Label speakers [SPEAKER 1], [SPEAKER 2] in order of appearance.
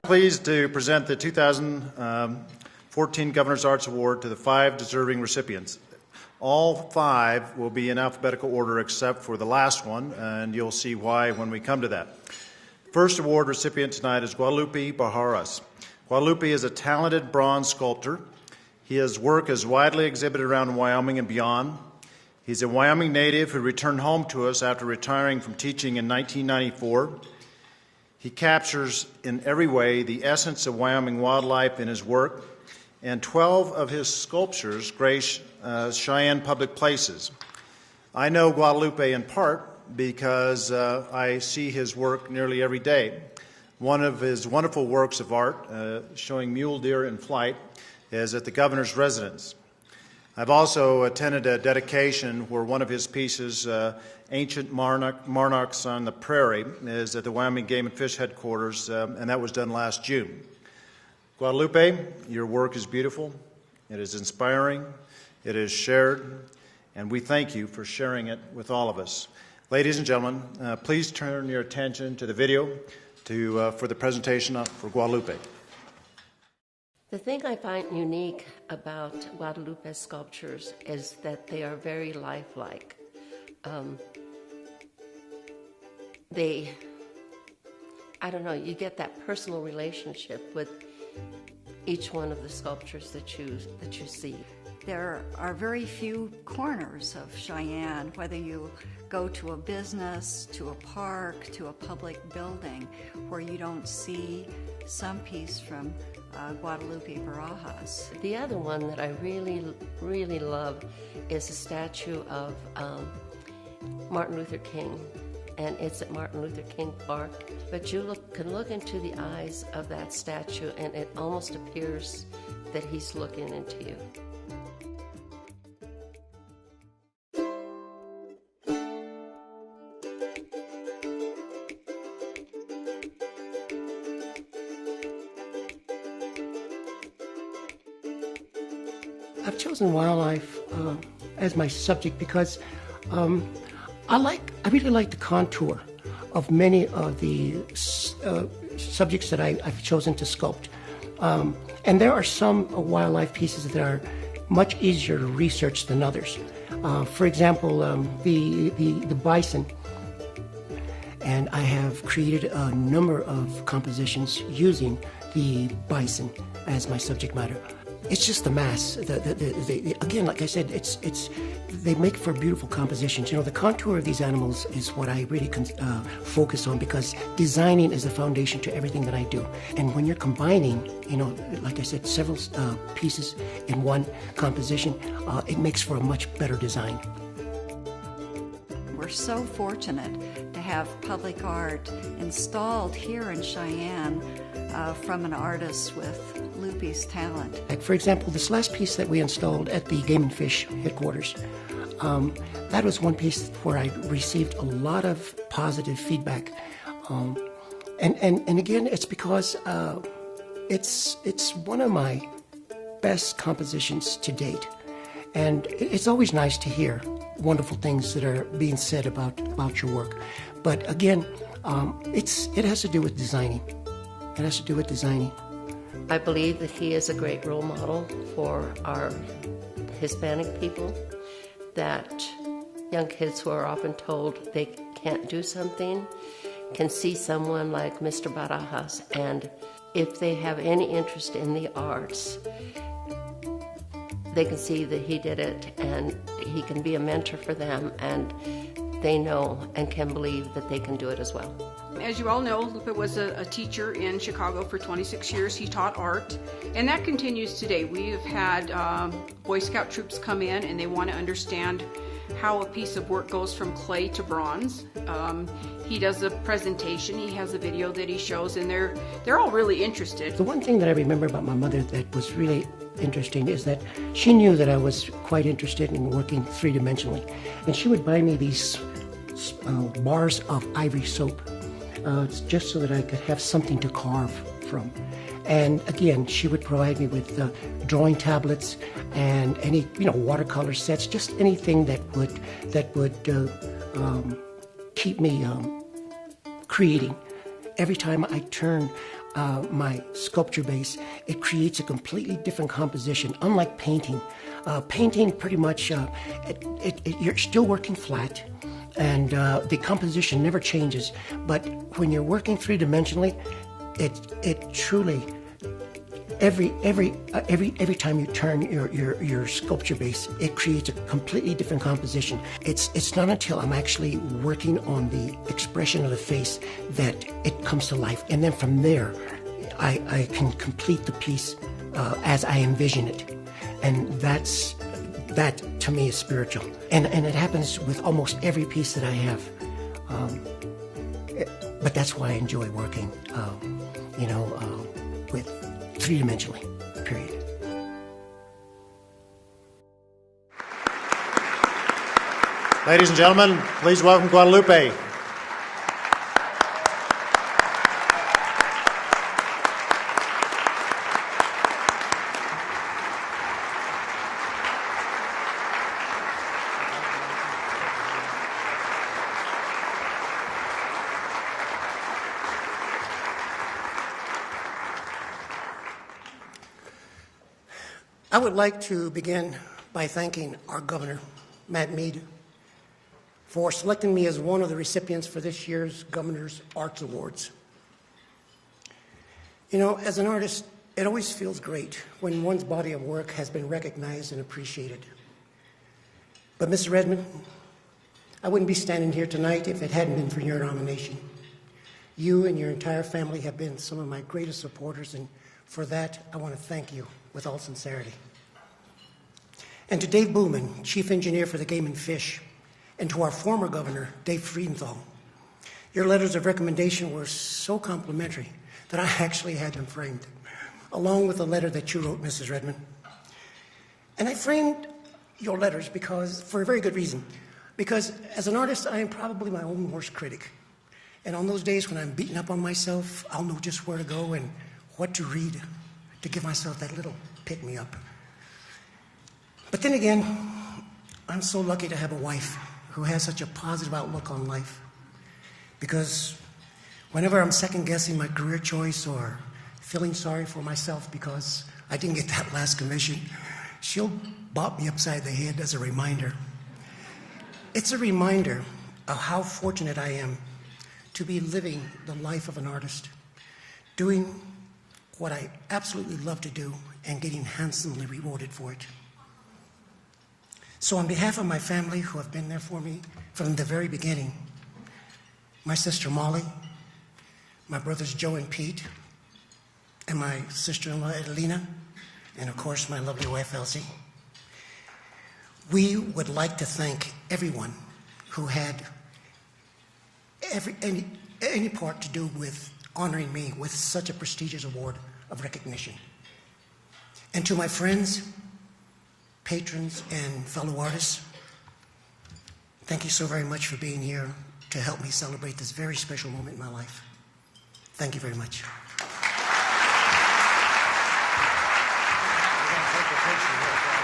[SPEAKER 1] Pleased to present the 2014 Governor's Arts Award to the 5 deserving recipients. All 5 will be in alphabetical order except for the last one, and you'll see why when we come to that. First award recipient tonight is Guadalupe Barajas. Guadalupe is a talented bronze sculptor. His work is widely exhibited around Wyoming and beyond. He's a Wyoming native who returned home to us after retiring from teaching in 1994. He captures in every way the essence of Wyoming wildlife in his work, and 12 of his sculptures grace Cheyenne public places. I know Guadalupe in part because I see his work nearly every day. One of his wonderful works of art, showing mule deer in flight, is at the governor's residence. I've also attended a dedication where one of his pieces, Ancient Monarchs on the Prairie, is at the Wyoming Game and Fish Headquarters, and that was done last June. Guadalupe, your work is beautiful, it is inspiring, it is shared, and we thank you for sharing it with all of us. Ladies and gentlemen, please turn your attention to the video for the presentation for Guadalupe.
[SPEAKER 2] The thing I find unique about Guadalupe's sculptures is that they are very lifelike. I don't know, you get that personal relationship with each one of the sculptures that you see.
[SPEAKER 3] There are very few corners of Cheyenne, whether you go to a business, to a park, to a public building, where you don't see some piece from Guadalupe Barajas.
[SPEAKER 2] The other one that I really love is a statue of Martin Luther King, and it's at Martin Luther King Park. But you can look into the eyes of that statue, and it almost appears that he's looking into you.
[SPEAKER 4] I've chosen wildlife as my subject because I really like the contour of many of the subjects that I've chosen to sculpt. And there are some wildlife pieces that are much easier to research than others. For example, the bison. And I have created a number of compositions using the bison as my subject matter. It's just the mass. Again, like I said, they make for beautiful compositions. You know, the contour of these animals is what I really focus on, because designing is the foundation to everything that I do. And when you're combining, you know, like I said, several pieces in one composition, it makes for a much better design.
[SPEAKER 3] We're so fortunate to have public art installed here in Cheyenne from an artist with Lupe's talent.
[SPEAKER 4] Like, for example, this last piece that we installed at the Game and Fish headquarters, that was one piece where I received a lot of positive feedback. And again, it's because it's one of my best compositions to date. And it's always nice to hear wonderful things that are being said about your work. But again, it has to do with designing. It has to do with designing.
[SPEAKER 2] I believe that he is a great role model for our Hispanic people, that young kids who are often told they can't do something can see someone like Mr. Barajas, and if they have any interest in the arts, they can see that he did it, and he can be a mentor for them, and they know and can believe that they can do it as well.
[SPEAKER 5] As you all know, Lupe was a teacher in Chicago for 26 years. He taught art, and that continues today. We have had Boy Scout troops come in, and they want to understand how a piece of work goes from clay to bronze. He does a presentation, he has a video that he shows, and they're all really interested.
[SPEAKER 4] The one thing that I remember about my mother that was really interesting is that she knew that I was quite interested in working three-dimensionally, and she would buy me these bars of ivory soap, just so that I could have something to carve from. And again, she would provide me with drawing tablets and any, watercolor sets, just anything that would keep me creating. Every time I turn my sculpture base, it creates a completely different composition. Unlike painting, painting pretty much, you're still working flat, and the composition never changes. But when you're working three-dimensionally, it truly, every time you turn your sculpture base, it creates a completely different composition. It's not until I'm actually working on the expression of the face that it comes to life, and then from there, I can complete the piece as I envision it, and that to me is spiritual, and it happens with almost every piece that I have. But that's why I enjoy working, with three-dimensionally, period.
[SPEAKER 1] Ladies and gentlemen, please welcome Guadalupe.
[SPEAKER 4] I would like to begin by thanking our governor, Matt Mead, for selecting me as one of the recipients for this year's Governor's Arts Awards. You know, as an artist, it always feels great when one's body of work has been recognized and appreciated. But Mr. Redmond, I wouldn't be standing here tonight if it hadn't been for your nomination. You and your entire family have been some of my greatest supporters, and for that, I want to thank you with all sincerity. And to Dave Booman, Chief Engineer for the Game and Fish, and to our former governor, Dave Friedenthal, your letters of recommendation were so complimentary that I actually had them framed, along with the letter that you wrote, Mrs. Redmond. And I framed your letters for a very good reason, because as an artist, I am probably my own worst critic. And on those days when I'm beating up on myself, I'll know just where to go and what to read to give myself that little pick-me-up. But then again, I'm so lucky to have a wife who has such a positive outlook on life, because whenever I'm second-guessing my career choice or feeling sorry for myself because I didn't get that last commission, she'll bop me upside the head as a reminder. It's a reminder of how fortunate I am to be living the life of an artist, doing what I absolutely love to do and getting handsomely rewarded for it. So on behalf of my family who have been there for me from the very beginning, my sister Molly, my brothers Joe and Pete, and my sister-in-law Adelina, and of course my lovely wife Elsie, we would like to thank everyone who had any part to do with honoring me with such a prestigious award of recognition. And to my friends, patrons, and fellow artists, thank you so very much for being here to help me celebrate this very special moment in my life. Thank you very much. We're going to take the picture.